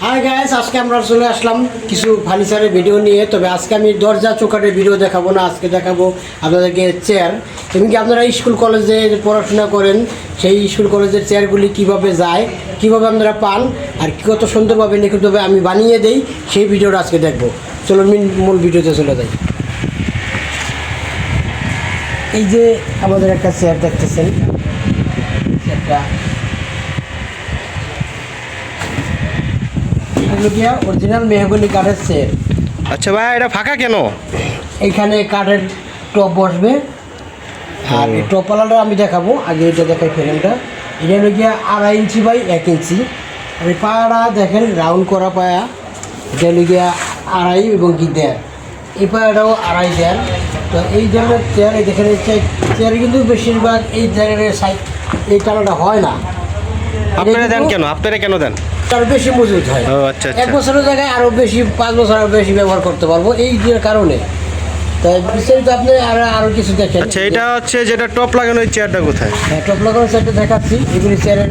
Hi guys, আজকে আমরা চলে আসলাম কিছু ফার্নিচারের ভিডিও নিয়ে। তবে আজকে আমি দরজা চৌকাঠের ভিডিও দেখাবো না, আজকে দেখাবো আপনাদেরকে চেয়ার। এমনকি আপনারা স্কুল কলেজে পড়াশোনা করেন, সেই স্কুল কলেজের চেয়ারগুলি কিভাবে যায়, কিভাবে আপনারা পান, আর কত সুন্দরভাবে নিখুঁতভাবে আমি বানিয়ে দেই, সেই ভিডিওটা আজকে দেখবো। চলুন মূল ভিডিওতে চলে যাই। এই যে আমাদের একটা চেয়ার দেখতেছেন, চেয়ারটা অরিজিনাল মেহগনি কাঠের চেয়ার। আচ্ছা ভাই, এটা ফাঁকা কেন? এইখানে কাঠের টপ বসবে, আর এই টপওয়ালাটা আমি দেখাবো। আগে এটা দেখাই ফ্রেমটা। এটা হলো গিয়া 2.5 ইঞ্চি বাই 1 ইঞ্চি। আর এই পায়াটা দেখেন রাউন্ড করা পায়া, এটা হলো গিয়া 2.5 এবং কি 1.5। এই পায়াটাও 2.5 1.5। তো এই ধরনের চেয়ার, এই দেখেন চেয়ারে কিন্তু বেশিরভাগ এই জায়গায় সাইড এই টানাটা হয় না। আপনারা দেন কেন? আপনারা কেন দেন? আরো বেশি মজুত হয়। ও আচ্ছা আচ্ছা। 1 বছরের জায়গায় আরো বেশি, 5 বছর আরো বেশি ব্যবহার করতে পারবো এই কারণে। তাই বিস্তারিত আপনি আরো কিছু দেখেন। আচ্ছা, এটা হচ্ছে যেটা টপ লাগানো, ওই চেয়ারটা কোথায়? হ্যাঁ, টপ লাগানোর সাইডটা দেখাচ্ছি। এগুলি চেয়ারের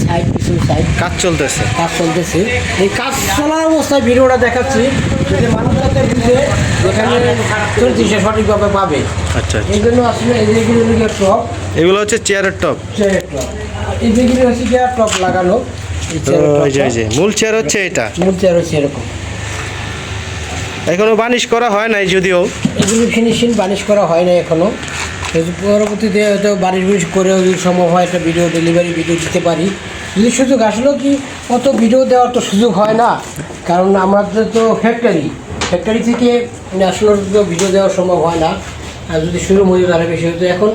সাইড, কিছু সাইড কাজ চলতেছে। এই কাজ চলার অবস্থায় ভিডিওটা দেখাচ্ছি, যাতে মানুষ যাতে বুঝে যেখানে চলছে সে সঠিকভাবে পাবে। আচ্ছা, এই জন্য আসলে এই যেগুলো টপ, এগুলো হচ্ছে চেয়ারের টপ। চেয়ারের টপ, এই যেগুলি হচ্ছে টপ লাগানো। মূল চেয়ার হচ্ছে এটা। মূল চেয়ার হচ্ছে এরকম। এখনো বানিশ করা হয় নাই, যদিও এগুলি ফিনিশিং বানিশ করা হয় না এখনো। পরবর্তীতে হয়তো বানিশ করে যদি সম্ভব হয় একটা ডেলিভারি ভিডিও দিতে পারি, যদি সুযোগ আসলেও কি অত ভিডিও দেওয়ার তো সুযোগ হয় না, কারণ আমাদের তো ফ্যাক্টরি থেকে আসলে তো ভিডিও দেওয়া সম্ভব হয় না। আর যদি শুরু মজুদ আরও বেশি হতো। এখন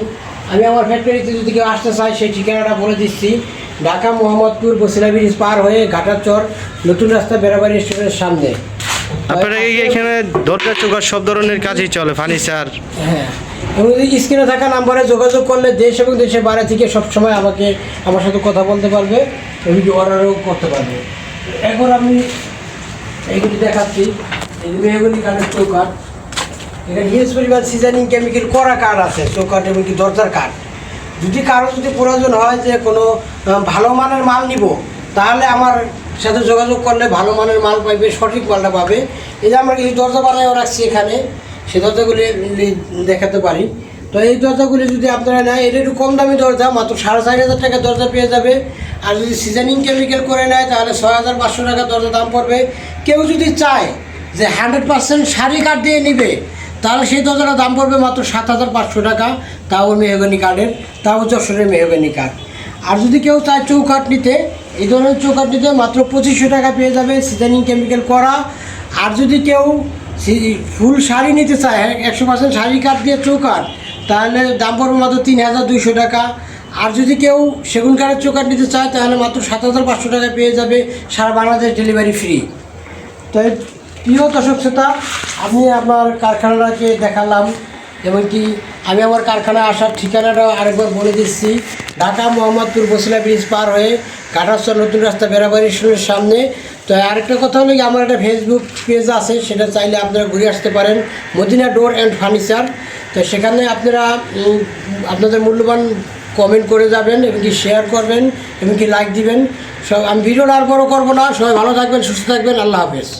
আমি আমার ফ্যাক্টরিতে যদি কেউ আসতে চাই, সেই ঠিকানাটা বলে দিচ্ছি। ঢাকা মোহাম্মদপুর বসিলা ব্রিজ পার হয়ে ঘাটাচর নতুন রাস্তা বেড়াবাড়ি স্টেশনের সামনে। আপনারা এখানে দরজা চৌকাঠ সব ধরনের কাজই চলে, ফার্নিচার। হ্যাঁ, এবং স্ক্রিনে থাকা নাম্বারে যোগাযোগ করলে দেশ এবং দেশের বাইরে থেকে সবসময় আমার সাথে কথা বলতে পারবে, এমনকি অর্ডারও করতে পারবে। এখন আমি এইগুলি দেখাচ্ছি। এই মেহগনি কাঠের চৌকাঠ, এখানে হিউজ পরিমাণ সিজনিং কেমিক্যাল করা কাঠ আছে চৌকাঠ এবং কি দরজার কাঠ। যদি কারো প্রয়োজন হয় যে কোনো ভালো মানের মাল নিব, তাহলে আমার সাথে যোগাযোগ করলে ভালো মানের মাল পাবে, সঠিক মালটা পাবে। এই যে আমরা কিছু দরজা বানায়ও রাখছি এখানে, সে দরজাগুলি দেখাতে পারি। তো এই দরজাগুলি যদি আপনারা নেয়, এটা একটু কম দামি দরজা, মাত্র 4,500 টাকা দরজা পেয়ে যাবে। আর যদি সিজনিং কেমিক্যাল করে নেয়, তাহলে 6,500 টাকা দরজা দাম পড়বে। কেউ যদি চায় যে 100% শাড়ি কাঠ দিয়ে নিবে, তাহলে সেই দরজাটার দাম পড়বে মাত্র 7,500 টাকা, তাও মেহগনি কাঠের, তাও যশোরের মেহগনি কাঠ। আর যদি কেউ চায় চৌকাঠ নিতে, এই ধরনের চৌকাঠ নিতে মাত্র 2,500 টাকা পেয়ে যাবে, সিজনিং কেমিক্যাল করা। আর যদি কেউ ফুল শাড়ি নিতে চায়, 100% শাড়ি কাঠ দিয়ে চৌকাঠ, তাহলে দাম পড়বে মাত্র 3,200 টাকা। আর যদি কেউ সেগুন কাঠের চৌকাঠ নিতে চায়, তাহলে মাত্র 7,500 টাকা পেয়ে যাবে, সারা বাংলাদেশ ডেলিভারি ফ্রি। তো প্রিয় দর্শক শ্রোতা, আমি আমার কারখানাটাকে দেখালাম, এমনকি আমি আমার কারখানায় আসার ঠিকানাটাও আরেকবার বলে দিচ্ছি। ঢাকা মোহাম্মদপুর বসিলা ব্রিজ পার হয়ে ঘাটাচর নতুন রাস্তা বেড়াবাড়ি স্টেশনের সামনে। তো আরেকটা কথা হলো কি, আমার একটা ফেসবুক পেজ আছে, সেটা চাইলে আপনারা ঘুরে আসতে পারেন, মদিনা ডোর অ্যান্ড ফার্নিচার। তো সেখানে আপনারা আপনাদের মূল্যবান কমেন্ট করে যাবেন, এমনকি শেয়ার করবেন, এমনকি লাইক দিবেন। সব আমি ভিডিওটা আর বড় করবো না। সবাই ভালো থাকবেন, সুস্থ থাকবেন। আল্লাহ হাফেজ।